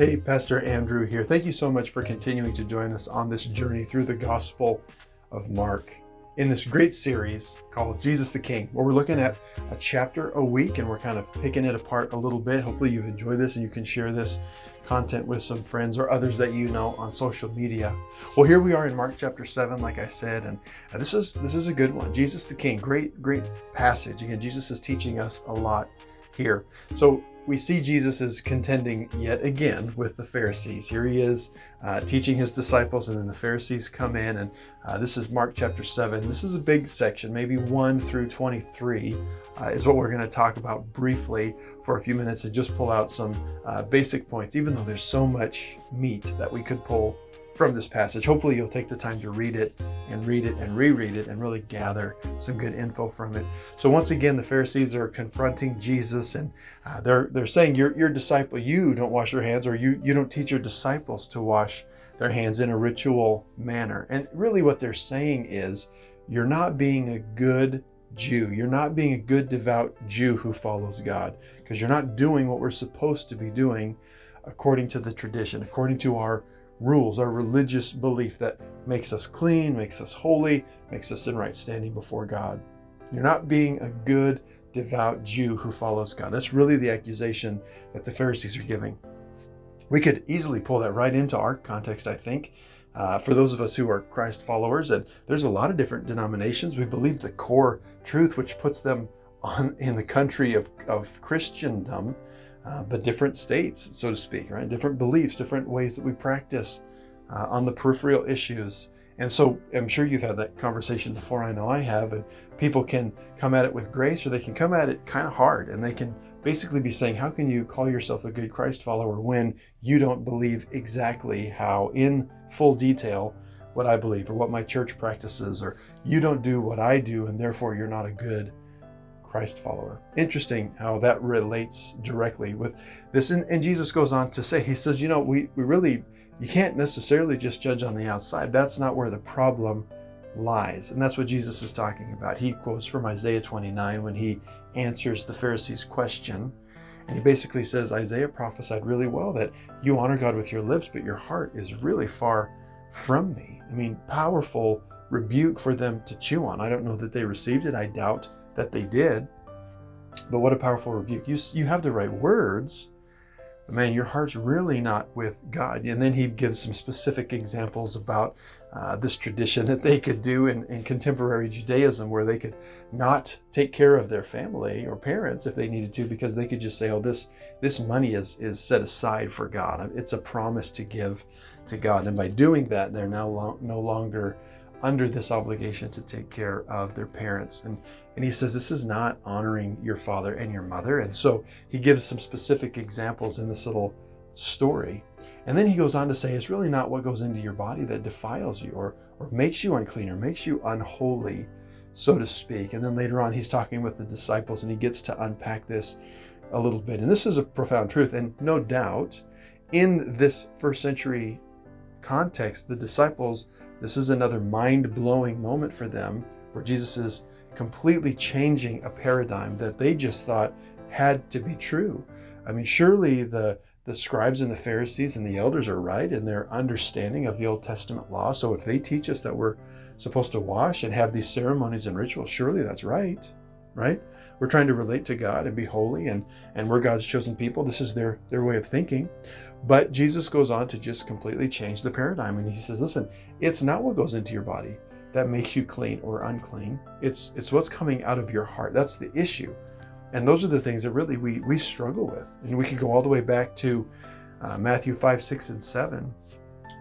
Hey, Pastor Andrew here. Thank you so much for continuing to join us on this journey through the Gospel of Mark in this great series called Jesus the King, where we're looking at a chapter a week and we're kind of picking it apart a little bit. Hopefully you've enjoyed this and you can share this content with some friends or others that you know on social media. Well, here we are in Mark chapter 7, like I said, and this is a good one. Jesus the King, great passage. Again, Jesus is teaching us a lot here. So we see Jesus is contending yet again with the Pharisees. Here he is teaching his disciples, and then the Pharisees come in, and this is Mark chapter 7. This is a big section, maybe 1 through 23 is what we're going to talk about briefly for a few minutes and just pull out some basic points, even though there's so much meat that we could pull from this passage. Hopefully you'll take the time to read it and reread it and really gather some good info from it. So once again, the Pharisees are confronting Jesus, and they're saying, your disciple, you don't wash your hands, or you don't teach your disciples to wash their hands in a ritual manner. And really what they're saying is, you're not being a good Jew. You're not being a good, devout Jew who follows God, because you're not doing what we're supposed to be doing according to the tradition, according to our rules, our religious belief that makes us clean, makes us holy, makes us in right standing before God. You're not being a good, devout Jew who follows God. That's really the accusation that the Pharisees are giving. We could easily pull that right into our context, I think, for those of us who are Christ followers. And there's a lot of different denominations. We believe the core truth, which puts them in the country of Christendom, but different states, so to speak, right? Different beliefs, different ways that we practice on the peripheral issues. And so I'm sure you've had that conversation before. I know I have. And people can come at it with grace, or they can come at it kind of hard. And they can basically be saying, how can you call yourself a good Christ follower when you don't believe exactly how, in full detail, what I believe or what my church practices, or you don't do what I do, and therefore you're not a good Christ follower. Interesting how that relates directly with this. And Jesus goes on to say, he says, we really, you can't necessarily just judge on the outside. That's not where the problem lies. And that's what Jesus is talking about. He quotes from Isaiah 29 when he answers the Pharisees' question. And he basically says, Isaiah prophesied really well that you honor God with your lips, but your heart is really far from me. I mean, powerful rebuke for them to chew on. I don't know that they received it. I doubt that they did, but what a powerful rebuke. You have the right words, but man, your heart's really not with God. And then he gives some specific examples about this tradition that they could do in contemporary Judaism, where they could not take care of their family or parents if they needed to, because they could just say, oh, this money is set aside for God. It's a promise to give to God. And by doing that, they're now no longer under this obligation to take care of their parents. And he says, this is not honoring your father and your mother. And so he gives some specific examples in this little story. And then he goes on to say, it's really not what goes into your body that defiles you or makes you unclean or makes you unholy, so to speak. And then later on, he's talking with the disciples, and he gets to unpack this a little bit. And this is a profound truth. And no doubt, in this first century context, the disciples, this is another mind-blowing moment for them, where Jesus is completely changing a paradigm that they just thought had to be true. I mean, surely the scribes and the Pharisees and the elders are right in their understanding of the Old Testament law. So if they teach us that we're supposed to wash and have these ceremonies and rituals, surely that's right? We're trying to relate to God and be holy, and we're God's chosen people. This is their way of thinking. But Jesus goes on to just completely change the paradigm. And he says, listen, it's not what goes into your body that makes you clean or unclean. It's what's coming out of your heart. That's the issue. And those are the things that really we struggle with. And we could go all the way back to Matthew 5, 6, and 7,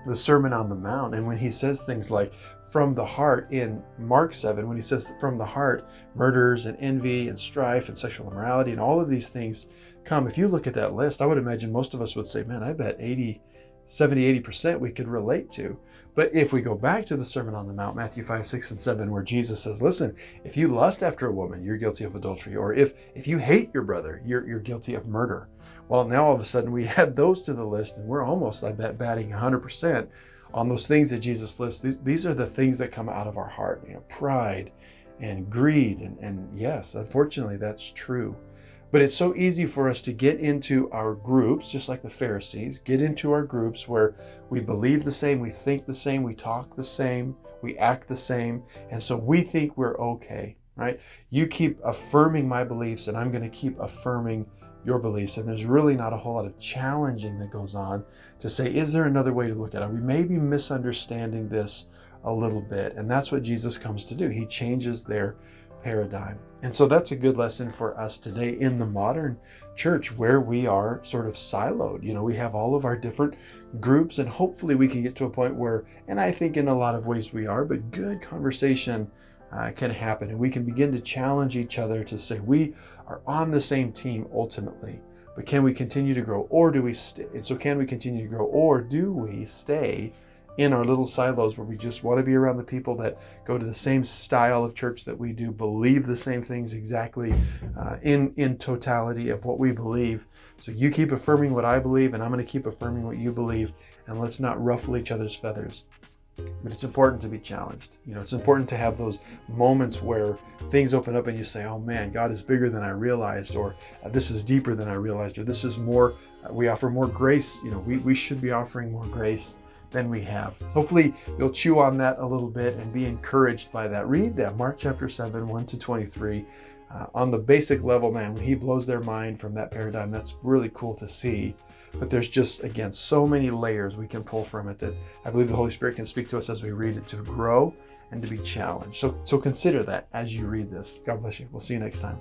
the Sermon on the Mount. And when he says things like from the heart in Mark 7, when he says from the heart, murders and envy and strife and sexual immorality and all of these things come. If you look at that list, I would imagine most of us would say, man, I bet 70-80% we could relate to. But if we go back to the Sermon on the Mount, Matthew 5, 6, and 7, where Jesus says, listen, if you lust after a woman, you're guilty of adultery. Or if you hate your brother, you're guilty of murder. Well, now all of a sudden we add those to the list, and we're almost, I bet, batting 100% on those things that Jesus lists. These are the things that come out of our heart, pride and greed. And yes, unfortunately, that's true. But it's so easy for us to get into our groups, just like the Pharisees, get into our groups where we believe the same, we think the same, we talk the same, we act the same. And so we think we're okay, right? You keep affirming my beliefs and I'm going to keep affirming your beliefs. And there's really not a whole lot of challenging that goes on to say, is there another way to look at it? We may be misunderstanding this a little bit. And that's what Jesus comes to do. He changes their paradigm. And so that's a good lesson for us today in the modern church where we are sort of siloed. We have all of our different groups, and hopefully we can get to a point where, and I think in a lot of ways we are, but good conversation can happen, and we can begin to challenge each other to say we are on the same team ultimately, but can we continue to grow, or do we stay? And so can we continue to grow, or do we stay in our little silos where we just want to be around the people that go to the same style of church that we do, believe the same things exactly in totality of what we believe. So you keep affirming what I believe, and I'm going to keep affirming what you believe, and let's not ruffle each other's feathers. But it's important to be challenged. It's important to have those moments where things open up and you say, oh man, God is bigger than I realized, or this is deeper than I realized, or this is more, we offer more grace. We should be offering more grace than we have. Hopefully you'll chew on that a little bit and be encouraged by that. Read that, Mark chapter 7, 1-23. On the basic level, man, when he blows their mind from that paradigm, that's really cool to see. But there's just, again, so many layers we can pull from it that I believe the Holy Spirit can speak to us as we read it to grow and to be challenged. So consider that as you read this. God bless you. We'll see you next time.